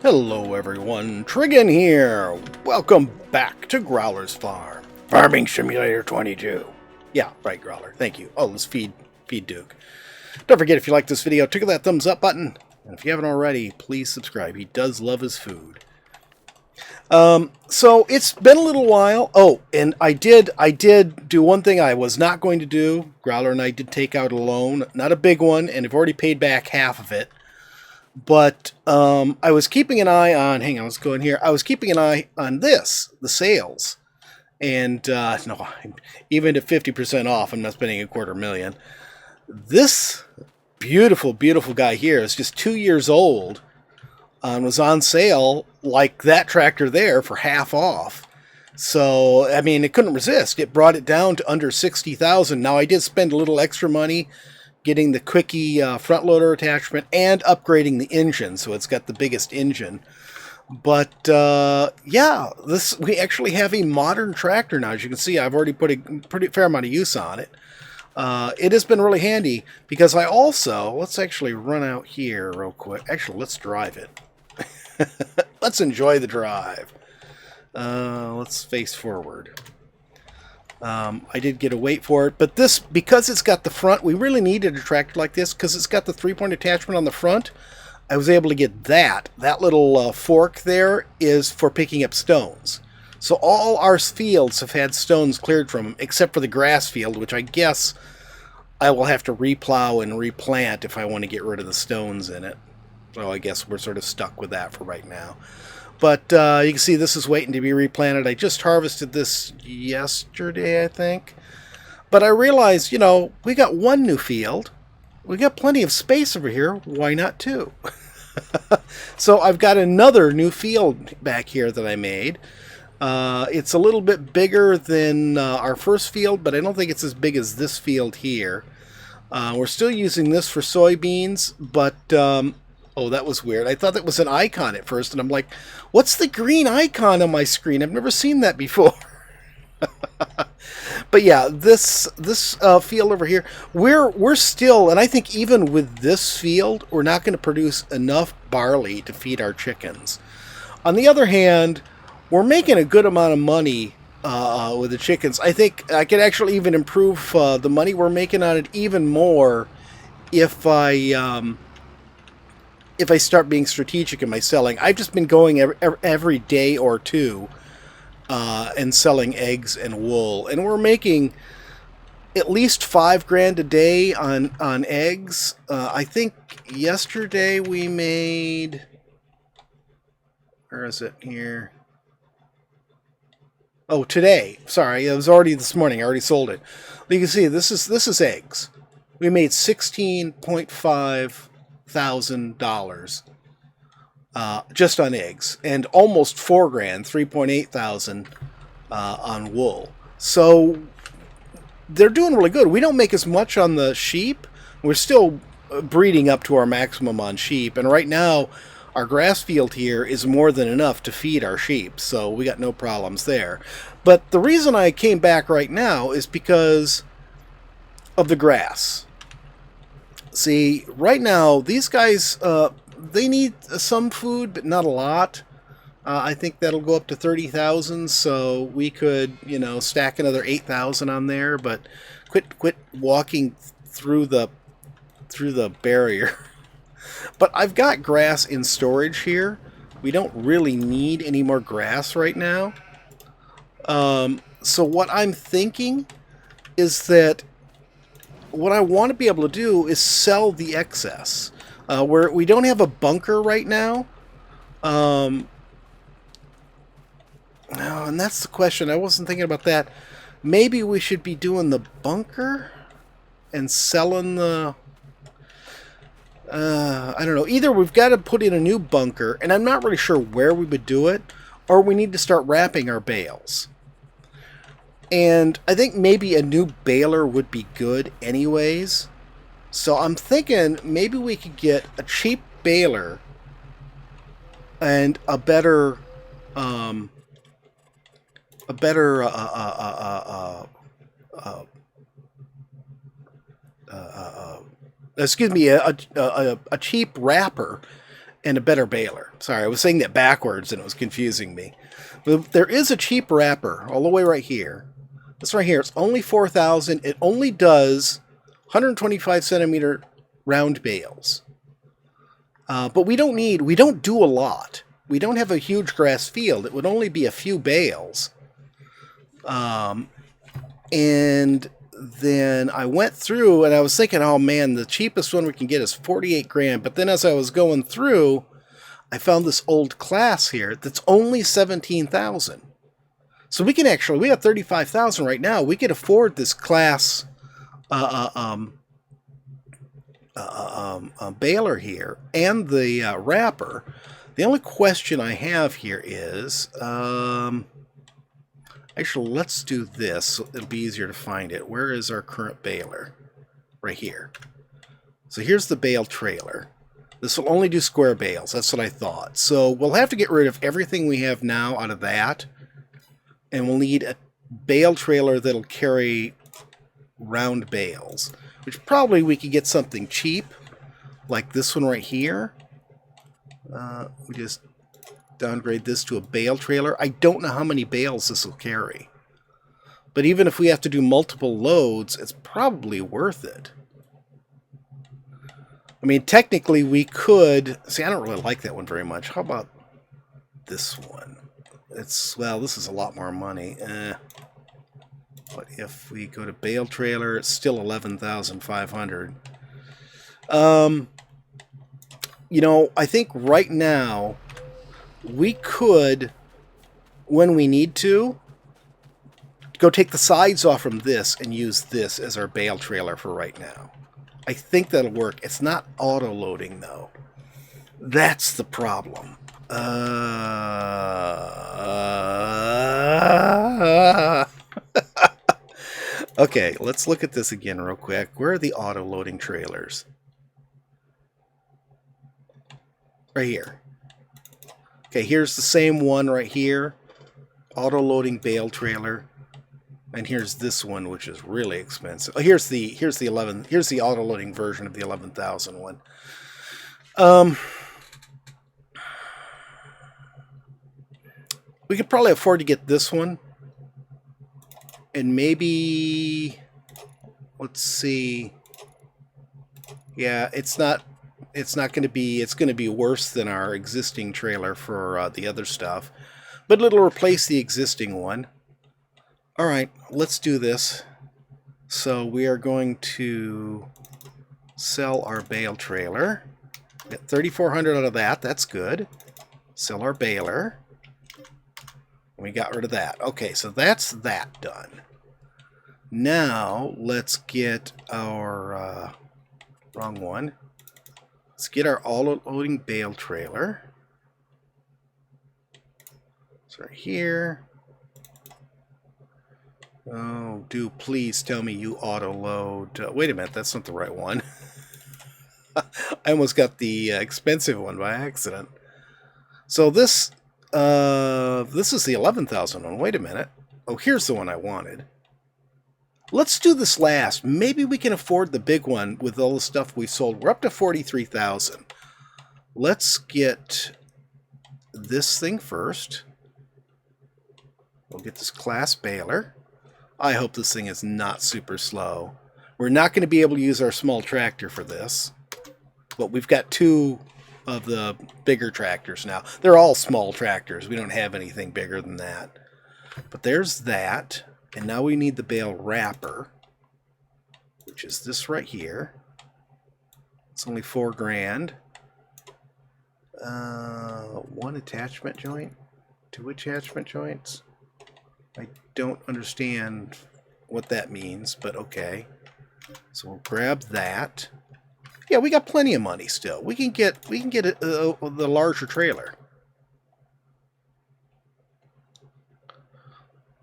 Hello everyone, Trigan here. Welcome back to Growler's Farm. Farming Simulator 22. Yeah, right, Growler. Thank you. Oh, let's feed Duke. Don't forget, if you like this video, tickle that thumbs up button. And if you haven't already, please subscribe. He does love his food. So it's been a little while. Oh, and I did do one thing I was not going to do. Growler and I did take out a loan, not a big one, and I've already paid back half of it. But I was keeping an eye on, hang on, let's go in here. I was keeping an eye on this, the sales. And no, even at 50% off, I'm not spending $250,000. This beautiful, beautiful guy here is just 2 years old and was on sale like that tractor there for half off. So, I mean, it couldn't resist. It brought it down to under $60,000. Now, I did spend a little extra money getting the quickie front loader attachment and upgrading the engine, so it's got the biggest engine. But yeah, we actually have a modern tractor now. As you can see, I've already put a pretty fair amount of use on it. It has been really handy because I also, let's actually run out here real quick. Actually, let's drive it. Let's enjoy the drive. Let's face forward. I did get a weight for it, but this, because it's got the front, we really needed a tractor like this because it's got the 3-point attachment on the front. I was able to get that little fork there is for picking up stones. So all our fields have had stones cleared from them, except for the grass field, which I guess I will have to replow and replant if I want to get rid of the stones in it. So I guess we're sort of stuck with that for right now. But you can see this is waiting to be replanted. I just harvested this yesterday, I think. But I realized, you know, we got one new field. We got plenty of space over here. Why not two? So I've got another new field back here that I made. It's a little bit bigger than our first field, but I don't think it's as big as this field here. We're still using this for soybeans, but... oh, that was weird. I thought that was an icon at first, and I'm like, what's the green icon on my screen? I've never seen that before. But yeah, this field over here, we're still, and I think even with this field, we're not going to produce enough barley to feed our chickens. On the other hand, we're making a good amount of money with the chickens. I think I could actually even improve the money we're making on it even more if I start being strategic in my selling. I've just been going every day or two and selling eggs and wool, and we're making at least $5,000 a day on eggs. I think yesterday we made, where is it here? Oh, today. Sorry, it was already this morning. I already sold it. You can see this is eggs. We made $16,500 just on eggs, and almost $4,000, $3,800 on wool. So they're doing really good. We don't make as much on the sheep. We're still breeding up to our maximum on sheep, and right now our grass field here is more than enough to feed our sheep, so we got no problems there. But the reason I came back right now is because of the grass. See, right now, these guys, they need some food, but not a lot. I think that'll go up to 30,000, so we could, you know, stack another 8,000 on there, but quit walking through the barrier. But I've got grass in storage here. We don't really need any more grass right now. So what I'm thinking is that what I want to be able to do is sell the excess. We don't have a bunker right now. No, and that's the question. I wasn't thinking about that. Maybe we should be doing the bunker and selling the... I don't know. Either we've got to put in a new bunker, and I'm not really sure where we would do it, or we need to start wrapping our bales. And I think maybe a new baler would be good anyways. So I'm thinking maybe we could get a cheap baler and a better excuse me, a cheap wrapper, and a better baler. Sorry, I was saying that backwards and it was confusing me. But there is a cheap wrapper all the way right here. This right here, it's only 4,000. It only does 125 centimeter round bales. But we don't do a lot. We don't have a huge grass field. It would only be a few bales. And then I went through and I was thinking, oh man, the cheapest one we can get is 48 grand. But then as I was going through, I found this old class here that's only 17,000. So we have 35,000 right now. We could afford this class baler here and the wrapper. The only question I have here is, actually, let's do this. So it'll be easier to find it. Where is our current baler? Right here. So here's the bale trailer. This will only do square bales. That's what I thought. So we'll have to get rid of everything we have now out of that. And we'll need a bale trailer that'll carry round bales. Which probably we could get something cheap. Like this one right here. We just downgrade this to a bale trailer. I don't know how many bales this will carry. But even if we have to do multiple loads, it's probably worth it. I mean, technically we could... See, I don't really like that one very much. How about this one? Well, this is a lot more money. But if we go to bale trailer, it's still 11,500. You know, I think right now we could, when we need to, go take the sides off from this and use this as our bale trailer for right now. I think that'll work. It's not auto-loading, though. That's the problem. Okay, let's look at this again real quick. Where are the auto-loading trailers? Right here. Okay, here's the same one right here. Auto-loading bale trailer. And here's this one, which is really expensive. Oh, here's the auto-loading version of the 11,000 one. We could probably afford to get this one. And maybe, let's see. Yeah, it's going to be worse than our existing trailer for the other stuff. But it'll replace the existing one. All right, let's do this. So we are going to sell our bale trailer. Get 3,400 out of that. That's good. Sell our baler. We got rid of that. Okay, so that's that done. Now let's get our wrong one. Let's get our auto-loading bale trailer. It's right here. Oh, do please tell me you auto-load. Wait a minute, that's not the right one. I almost got the expensive one by accident. So this is the 11,000 one. Wait a minute. Oh, here's the one I wanted. Let's do this last. Maybe we can afford the big one with all the stuff we sold. We're up to 43,000. Let's get this thing first. We'll get this class baler. I hope this thing is not super slow. We're not going to be able to use our small tractor for this. But we've got two of the bigger tractors now. They're all small tractors. We don't have anything bigger than that. But there's that. And now we need the bale wrapper, which is this right here. It's only $4,000. One attachment joint, two attachment joints. I don't understand what that means, but okay. So we'll grab that. Yeah, we got plenty of money still. We can get the larger trailer.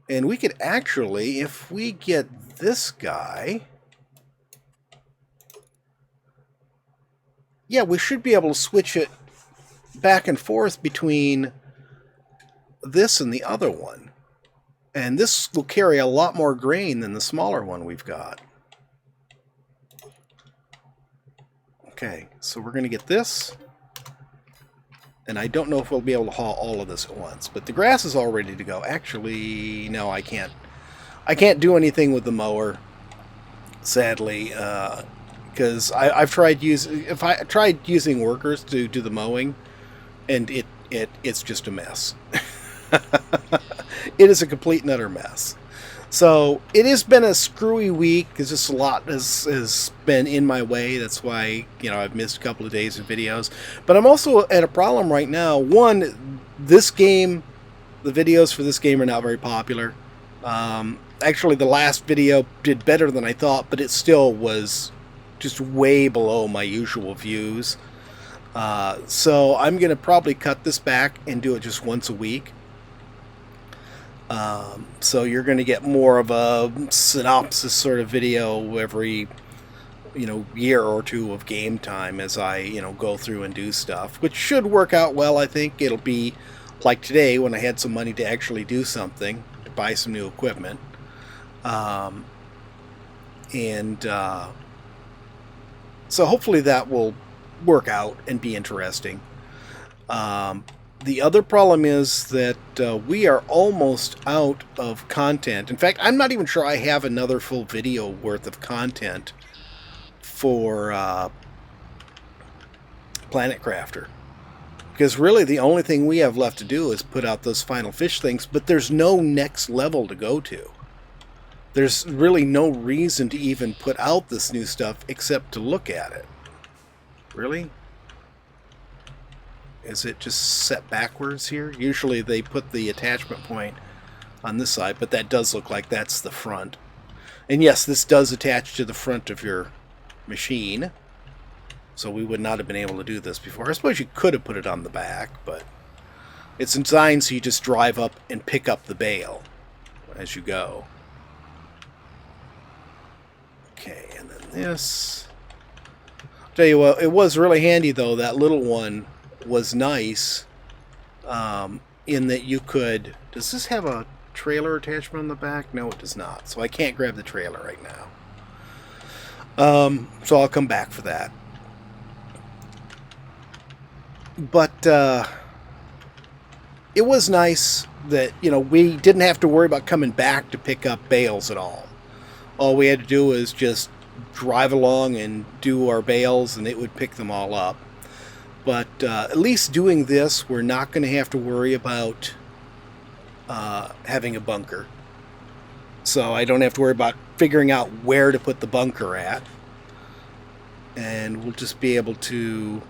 And we could actually, if we get this guy, yeah, we should be able to switch it back and forth between this and the other one. And this will carry a lot more grain than the smaller one we've got. Okay, so we're going to get this. And I don't know if we'll be able to haul all of this at once. But the grass is all ready to go. Actually, no, I can't. I can't do anything with the mower, sadly, because I've tried using workers to do the mowing, and it's just a mess. It is a complete and utter mess. So it has been a screwy week because just a lot has been in my way. That's why, I've missed a couple of days of videos. But I'm also at a problem right now. One, this game, the videos for this game are not very popular. Actually, the last video did better than I thought, but it still was just way below my usual views. So I'm going to probably cut this back and do it just once a week. So you're going to get more of a synopsis sort of video every, year or two of game time as I, go through and do stuff, which should work out well. I think it'll be like today when I had some money to actually do something, to buy some new equipment. So hopefully that will work out and be interesting. The other problem is that we are almost out of content. In fact, I'm not even sure I have another full video worth of content for Planet Crafter. Because really the only thing we have left to do is put out those final fish things, but there's no next level to go to. There's really no reason to even put out this new stuff except to look at it. Really? Is it just set backwards here? Usually they put the attachment point on this side, but that does look like that's the front. And yes, this does attach to the front of your machine. So we would not have been able to do this before. I suppose you could have put it on the back, but it's designed so you just drive up and pick up the bale as you go. Okay, and then this. I'll tell you what, it was really handy though, that little one was nice in that you could... Does this have a trailer attachment on the back? No, it does not. So I can't grab the trailer right now. So I'll come back for that. But it was nice that, we didn't have to worry about coming back to pick up bales at all. All we had to do was just drive along and do our bales and it would pick them all up. But at least doing this, we're not going to have to worry about having a bunker. So I don't have to worry about figuring out where to put the bunker at. And we'll just be able to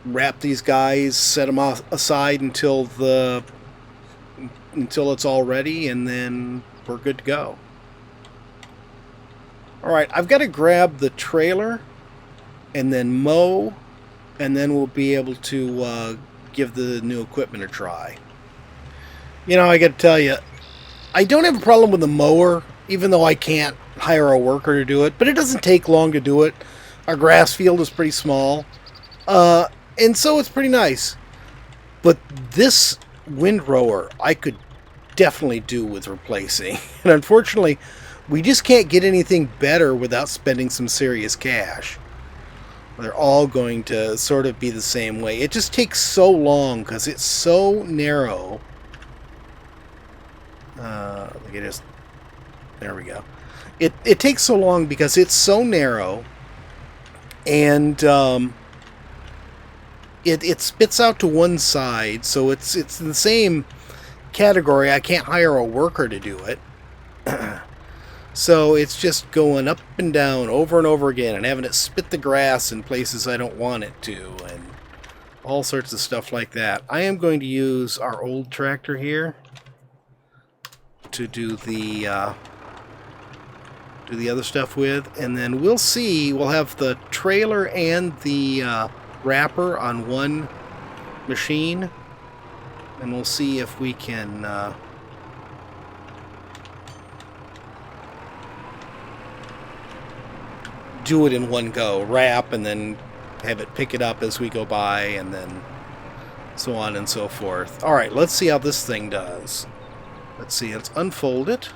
wrap these guys, set them aside until it's all ready, and then we're good to go. Alright, I've got to grab the trailer and then mow, and then we'll be able to give the new equipment a try. I got to tell you, I don't have a problem with the mower, even though I can't hire a worker to do it, but it doesn't take long to do it. Our grass field is pretty small, and so it's pretty nice. But this windrower, I could definitely do with replacing. And unfortunately, we just can't get anything better without spending some serious cash. They're all going to sort of be the same way. It just takes so long because it's so narrow. There we go. It takes so long because it's so narrow, and it spits out to one side, so it's in the same category. I can't hire a worker to do it. So it's just going up and down over and over again and having it spit the grass in places I don't want it to, and all sorts of stuff like that. I am going to use our old tractor here to do the other stuff with, and then we'll see. We'll have the trailer and the wrapper on one machine, and we'll see if we can do it in one go. Wrap and then have it pick it up as we go by, and then so on and so forth. Alright, let's see how this thing does. Let's see, let's unfold it.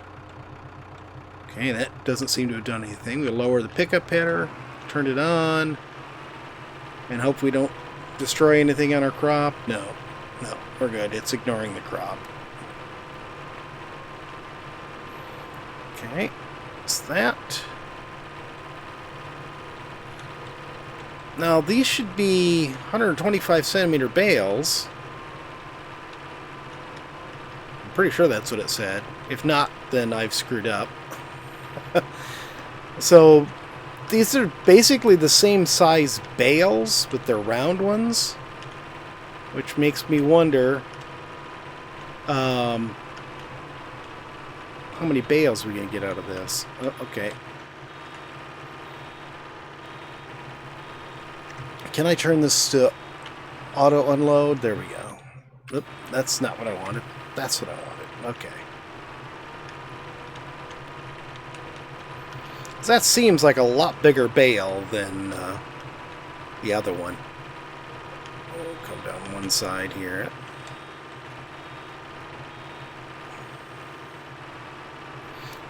Okay, that doesn't seem to have done anything. We'll lower the pickup header, turn it on, and hope we don't destroy anything on our crop? No. No, we're good. It's ignoring the crop. Okay, that's that. Now, these should be 125 centimeter bales. I'm pretty sure that's what it said. If not, then I've screwed up. So, these are basically the same size bales, but they're round ones. Which makes me wonder how many bales we're going to get out of this. Oh, okay. Can I turn this to auto unload? There we go. Oop, that's not what I wanted. That's what I wanted. Okay. That seems like a lot bigger bale than the other one. We'll come down one side here.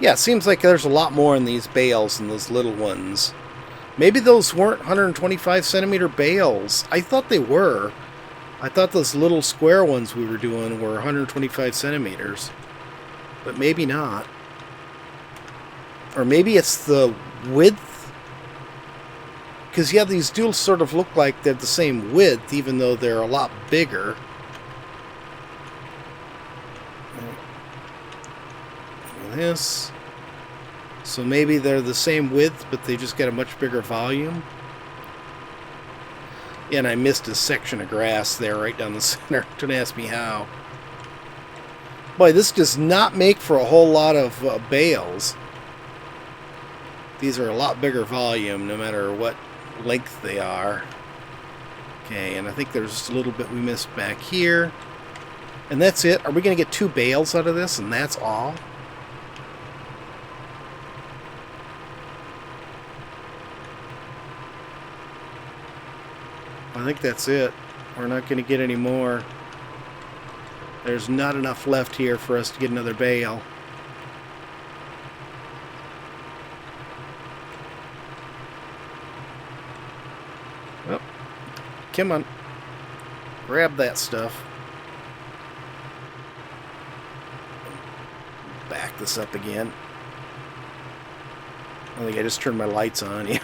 Yeah, it seems like there's a lot more in these bales than those little ones. Maybe those weren't 125 centimeter bales. I thought they were. I thought those little square ones we were doing were 125 centimeters. But maybe not. Or maybe it's the width. Because, yeah, these do sort of look like they're the same width, even though they're a lot bigger. Look at this. So maybe they're the same width, but they just got a much bigger volume. Yeah, and I missed a section of grass there right down the center. Don't ask me how. Boy, this does not make for a whole lot of bales. These are a lot bigger volume, no matter what length they are. Okay, and I think there's just a little bit we missed back here. And that's it. Are we going to get 2 bales out of this, and that's all? I think that's it. We're not going to get any more. There's not enough left here for us to get another bale. Oh, come on. Grab that stuff. Back this up again. I think I just turned my lights on. Yeah.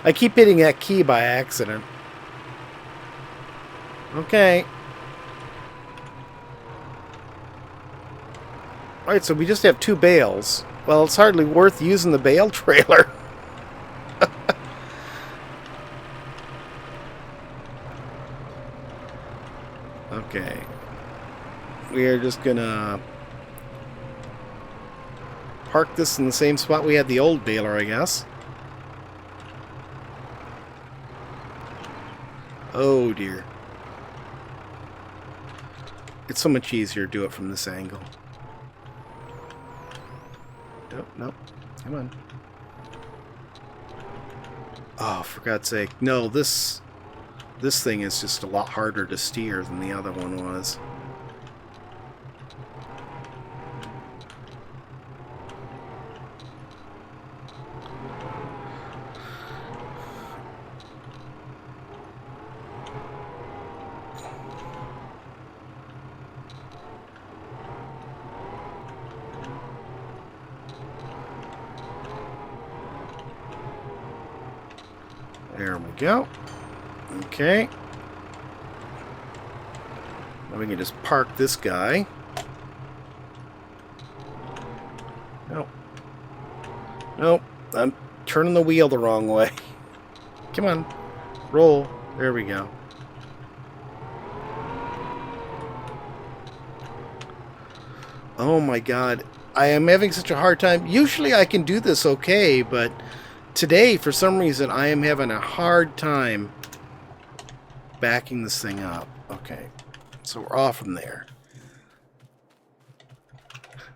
I keep hitting that key by accident. Okay. Alright, so we just have 2 bales. Well, it's hardly worth using the bale trailer. Okay. We are just gonna park this in the same spot we had the old baler, I guess. Oh dear. It's so much easier to do it from this angle. Nope, nope. Come on. Oh, for God's sake. No, this thing is just a lot harder to steer than the other one was. There we go. Okay. Now we can just park this guy. Nope. Nope. I'm turning the wheel the wrong way. Come on. Roll. There we go. Oh my God. I am having such a hard time. Usually I can do this okay, but today, for some reason, I am having a hard time backing this thing up. Okay, so we're off from there.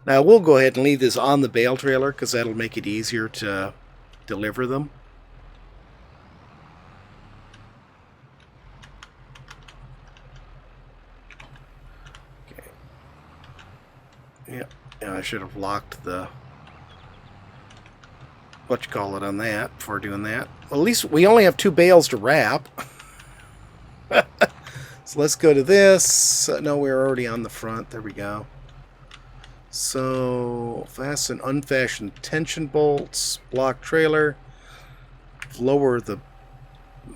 Now, we'll go ahead and leave this on the bale trailer, because that'll make it easier to deliver them. Okay. Yep, yeah, I should have locked the on that before doing that. Well, at least we only have 2 bales to wrap. So let's go to this. No, we're already on the front. There we go. So, fasten unfastened tension bolts, block trailer, lower the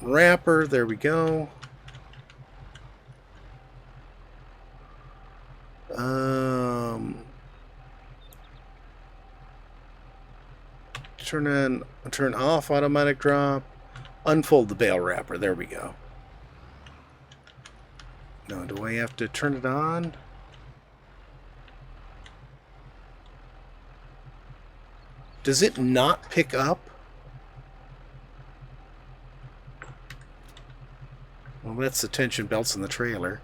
wrapper. There we go. Turn off automatic drop. Unfold the bail wrapper. There we go. Now, do I have to turn it on? Does it not pick up? Well, that's the tension belts in the trailer.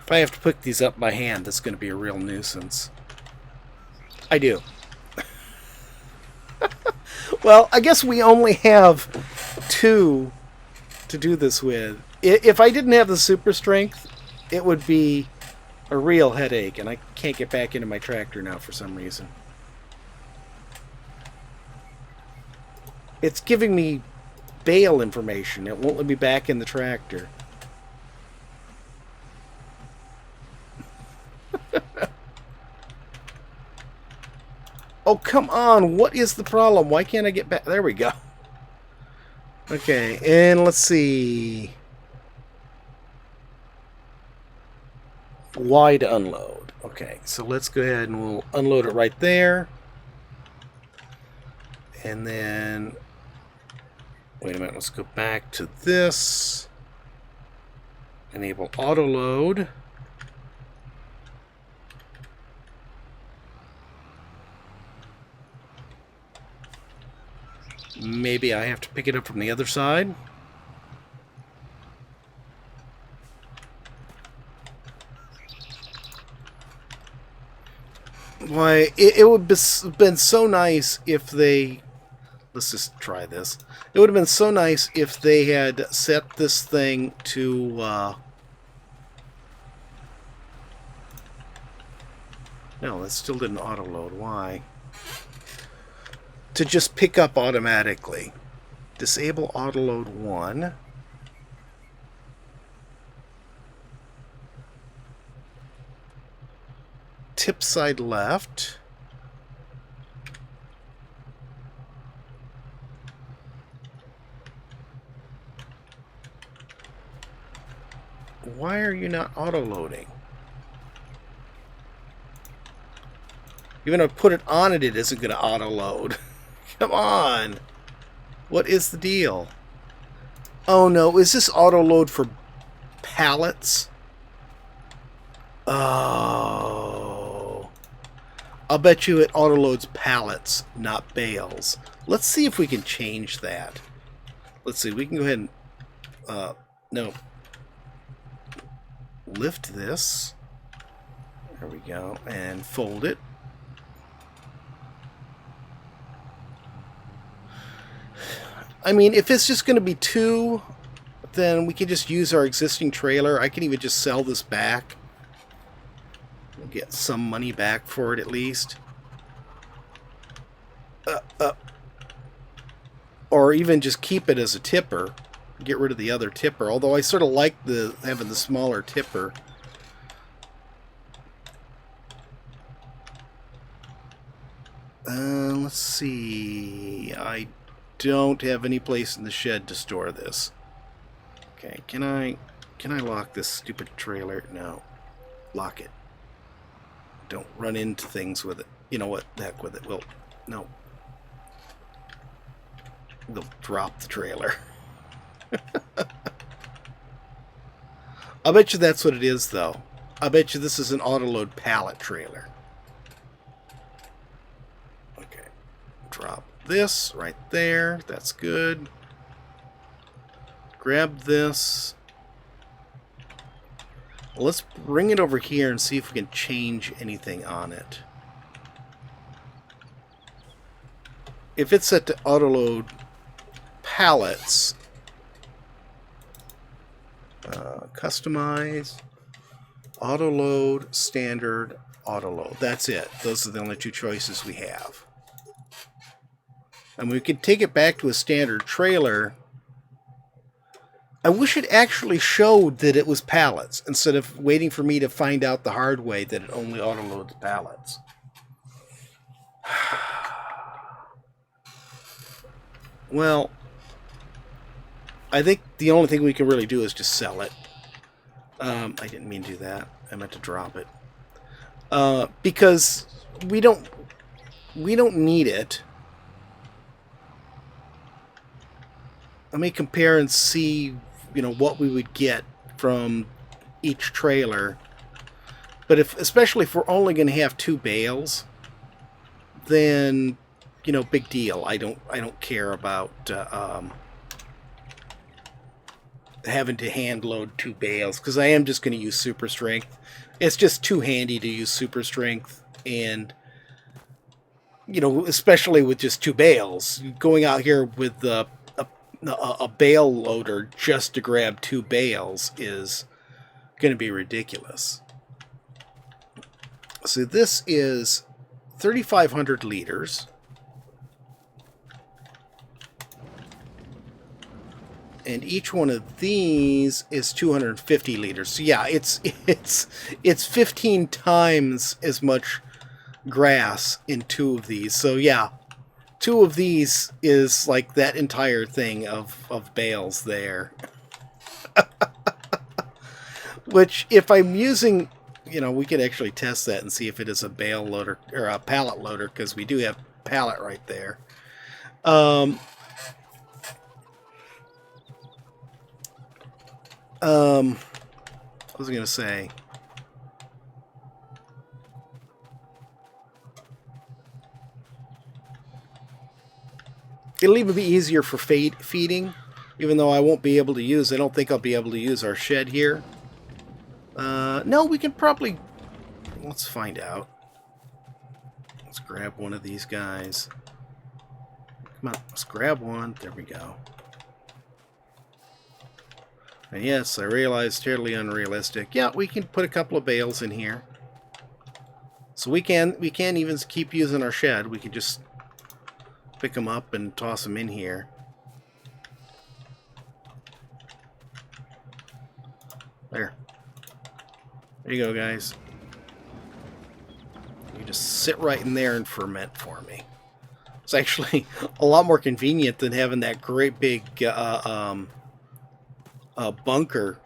If I have to pick these up by hand, that's going to be a real nuisance. I do. Well, I guess we only have 2 to do this with. If I didn't have the super strength, it would be a real headache, and I can't get back into my tractor now for some reason. It's giving me bail information. It won't let me back in the tractor. Oh, come on. What is the problem? Why can't I get back? There we go. Okay, and let's see. Wide unload. Okay, so let's go ahead and we'll unload it right there. And then, wait a minute, let's go back to this. Enable auto load. Maybe I have to pick it up from the other side. Why, it would have been so nice if they... Let's just try this. It would have been so nice if they had set this thing to... No, that still didn't auto-load. Why? To just pick up automatically. Disable auto-load 1. Tip side left. Why are you not auto-loading? Even if I put it on it, it isn't going to auto-load. Come on. What is the deal? Oh no, is this auto-load for pallets? Oh. I'll bet you it auto-loads pallets, not bales. Let's see if we can change that. Let's see, we can go ahead and... no. Lift this. There we go. And fold it. I mean, if it's just going to be 2, then we can just use our existing trailer. I can even just sell this back. We'll get some money back for it at least. Or even just keep it as a tipper. Get rid of the other tipper. Although I sort of like having the smaller tipper. Let's see. I don't have any place in the shed to store this. Okay, can I lock this stupid trailer? No. Lock it. Don't run into things with it. You know what? The heck with it. No. We'll drop the trailer. I bet you that's what it is, though. I bet you this is an auto-load pallet trailer. Okay. Drop this right there. That's good. Grab this. Well, let's bring it over here and see if we can change anything on it. If it's set to auto-load pallets, customize, auto-load, standard, auto-load. That's it. Those are the only 2 choices we have. And we can take it back to a standard trailer I wish it actually showed that it was pallets instead of waiting for me to find out the hard way that it only auto-loads pallets. Well, I think the only thing we can really do is just sell it. I didn't mean to do that. I meant to drop it. Because we don't need it. Let me compare and see, what we would get from each trailer. But especially if we're only going to have 2 bales, then big deal. I don't care about having to hand load 2 bales because I am just going to use super strength. It's just too handy to use super strength, and especially with just 2 bales, going out here with a bale loader just to grab 2 bales is going to be ridiculous. So this is 3,500 liters. And each one of these is 250 liters. So yeah, it's 15 times as much grass in 2 of these. So yeah, 2 of these is like that entire thing of bales there. Which, if I'm using, we could actually test that and see if it is a bale loader or a pallet loader, because we do have pallet right there. What was I going to say? It'll even be easier for feeding, even though I won't be able to use. I don't think I'll be able to use our shed here. No, we can probably. Let's find out. Let's grab one of these guys. Come on, let's grab one. There we go. And yes, I realize totally unrealistic. Yeah, we can put a couple of bales in here. So we can't even keep using our shed. We can just pick them up and toss them in here. There. There you go, guys. You just sit right in there and ferment for me. It's actually a lot more convenient than having that great big bunker,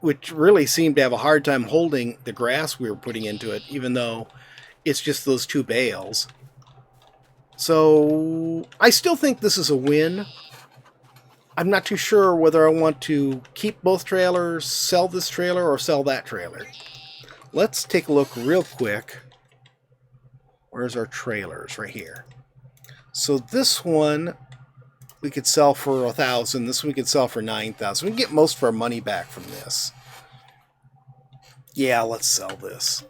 which really seemed to have a hard time holding the grass we were putting into it, even though it's just those 2 bales. So I still think this is a win. I'm not too sure whether I want to keep both trailers, sell this trailer, or sell that trailer. Let's take a look real quick. Where's our trailers? Right here. So this one we could sell for 1,000. This one we could sell for 9,000. We can get most of our money back from this. Yeah, let's sell this.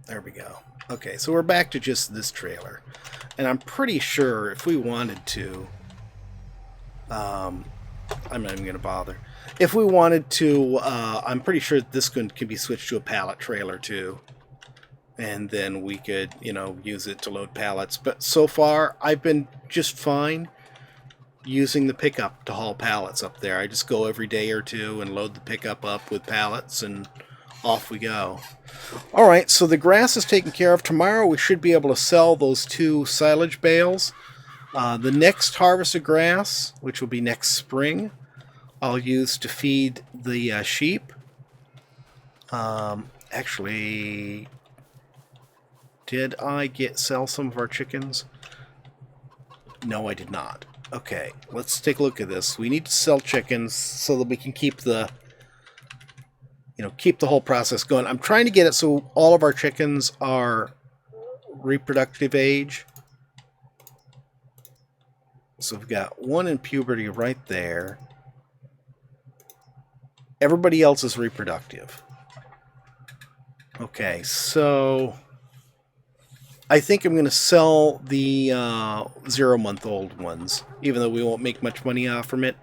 There we go. Okay, so we're back to just this trailer. And I'm pretty sure if we wanted to, I'm not even going to bother. If we wanted to, I'm pretty sure this can be switched to a pallet trailer too. And then we could, use it to load pallets. But so far, I've been just fine using the pickup to haul pallets up there. I just go every day or two and load the pickup up with pallets, and off we go. Alright, so the grass is taken care of. Tomorrow we should be able to sell those 2 silage bales. The next harvest of grass, which will be next spring, I'll use to feed the sheep. Actually, did I sell some of our chickens? No, I did not. Okay, let's take a look at this. We need to sell chickens so that we can keep the whole process going. I'm trying to get it so all of our chickens are reproductive age. So we've got one in puberty right there. Everybody else is reproductive. Okay, so I think I'm going to sell the 0-month-old ones, even though we won't make much money off from it.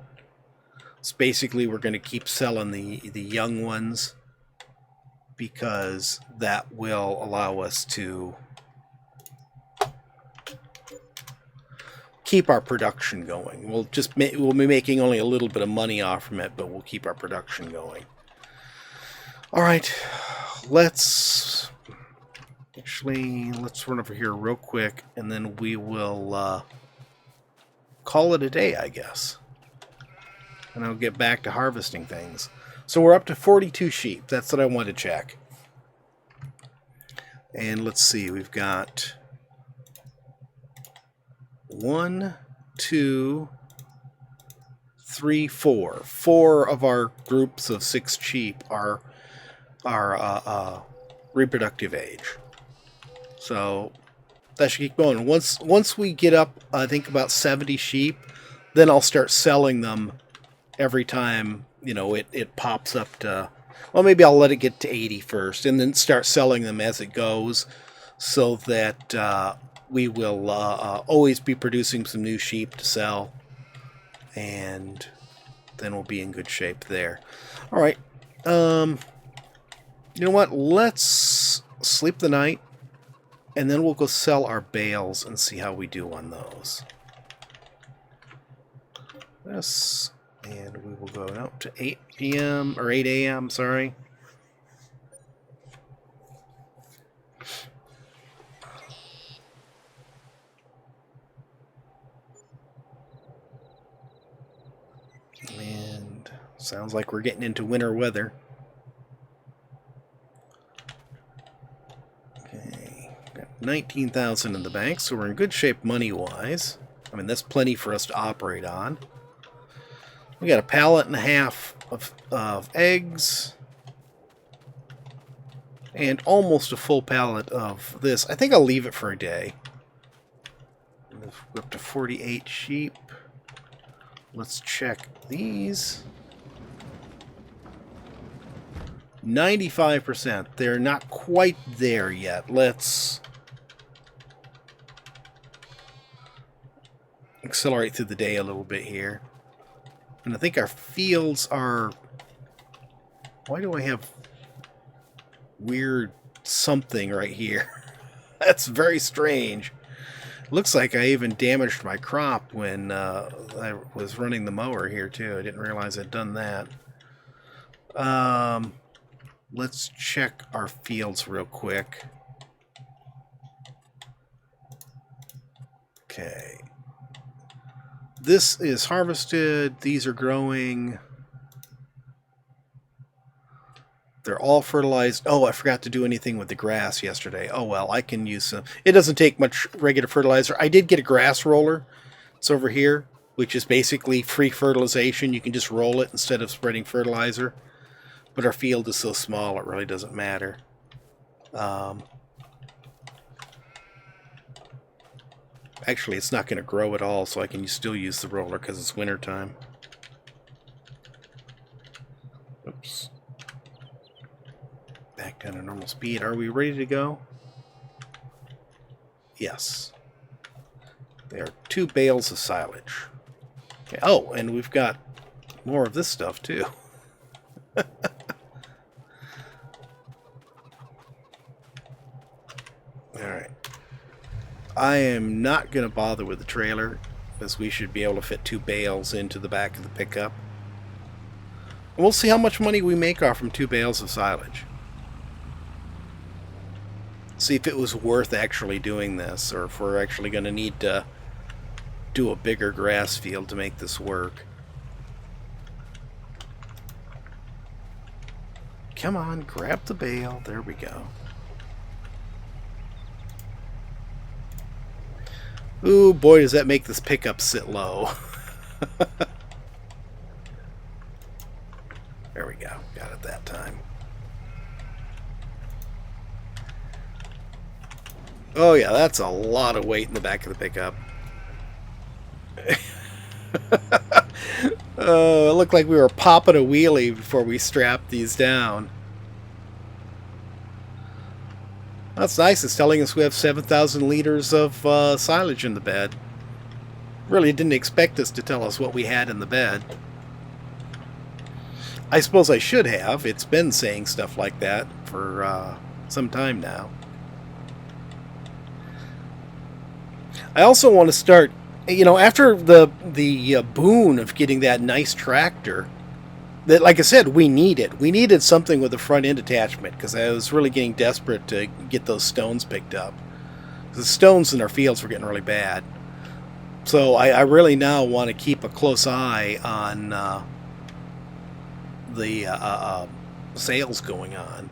So basically, we're going to keep selling the young ones because that will allow us to keep our production going. We'll be making only a little bit of money off from it, but we'll keep our production going. All right, let's run over here real quick, and then we will call it a day, I guess. And I'll get back to harvesting things. So we're up to 42 sheep. That's what I want to check. And let's see, we've got 1, 2, 3, 4. 4 of our groups of 6 sheep are reproductive age. So that should keep going. Once we get up, I think about 70 sheep, then I'll start selling them every time, you know, it pops up to, well, maybe I'll let it get to 80 first and then start selling them as it goes, so that we will always be producing some new sheep to sell, and then we'll be in good shape there. All right. You know what? Let's sleep the night, and then we'll go sell our bales and see how we do on those. Yes. And we will go out to 8 p.m. or 8 a.m., sorry. And sounds like we're getting into winter weather. Okay, got 19,000 in the bank, so we're in good shape money-wise. I mean, that's plenty for us to operate on. We got a pallet and a half of eggs, and almost a full pallet of this. I think I'll leave it for a day. We're up to 48 sheep. Let's check these. 95%. They're not quite there yet. Let's accelerate through the day a little bit here. And I think our fields are... Why do I have weird something right here? That's very strange. Looks like I even damaged my crop when I was running the mower here too. I didn't realize I'd done that. Let's check our fields real quick. Okay. This is harvested. These are growing. They're all fertilized. Oh, I forgot to do anything with the grass yesterday. Oh, well, I can use some. It doesn't take much regular fertilizer. I did get a grass roller. It's over here, which is basically free fertilization. You can just roll it instead of spreading fertilizer. But our field is so small, it really doesn't matter. Actually, it's not going to grow at all, so I can still use the roller because it's wintertime. Oops. Back down to normal speed. Are we ready to go? Yes. There are 2 bales of silage. Okay. Oh, and we've got more of this stuff, too. Alright. I am not going to bother with the trailer, as we should be able to fit 2 bales into the back of the pickup. And we'll see how much money we make off from 2 bales of silage. See if it was worth actually doing this, or if we're actually going to need to do a bigger grass field to make this work. Come on, grab the bale. There we go. Ooh, boy, does that make this pickup sit low. There we go. Got it that time. Oh, yeah, that's a lot of weight in the back of the pickup. It looked like we were popping a wheelie before we strapped these down. That's nice. It's telling us we have 7,000 liters of silage in the bed. Really didn't expect this to tell us what we had in the bed. I suppose I should have. It's been saying stuff like that for some time now. I also want to start you know, after the boon of getting that nice tractor, that, like I said, we needed. We needed something with a front end attachment because I was really getting desperate to get those stones picked up. The stones in our fields were getting really bad. So I really now want to keep a close eye on the sales going on.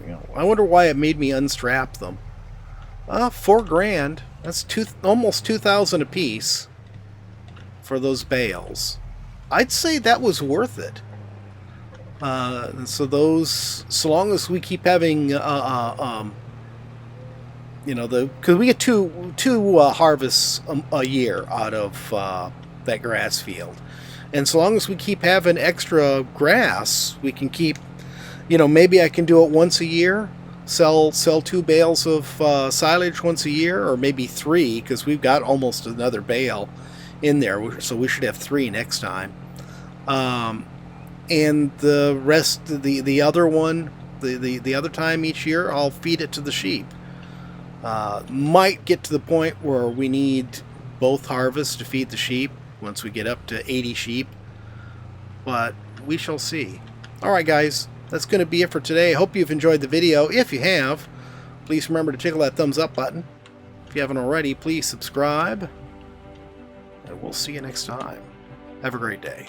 You know, I wonder why it made me unstrap them. $4,000. That's almost 2,000 a piece for those bales. I'd say that was worth it. So long as we keep having, you know, because we get two harvests a year out of that grass field, and so long as we keep having extra grass, we can keep, you know, maybe I can do it once a year, sell 2 bales of silage once a year, or maybe 3, because we've got almost another bale in there, so we should have 3 next time. And the rest, the other one, the other time each year, I'll feed it to the sheep. Might get to the point where we need both harvests to feed the sheep once we get up to 80 sheep, but we shall see. Alright guys, that's going to be it for today. I hope you've enjoyed the video. If you have, please remember to tickle that thumbs up button. If you haven't already, please subscribe, and we'll see you next time. Have a great day.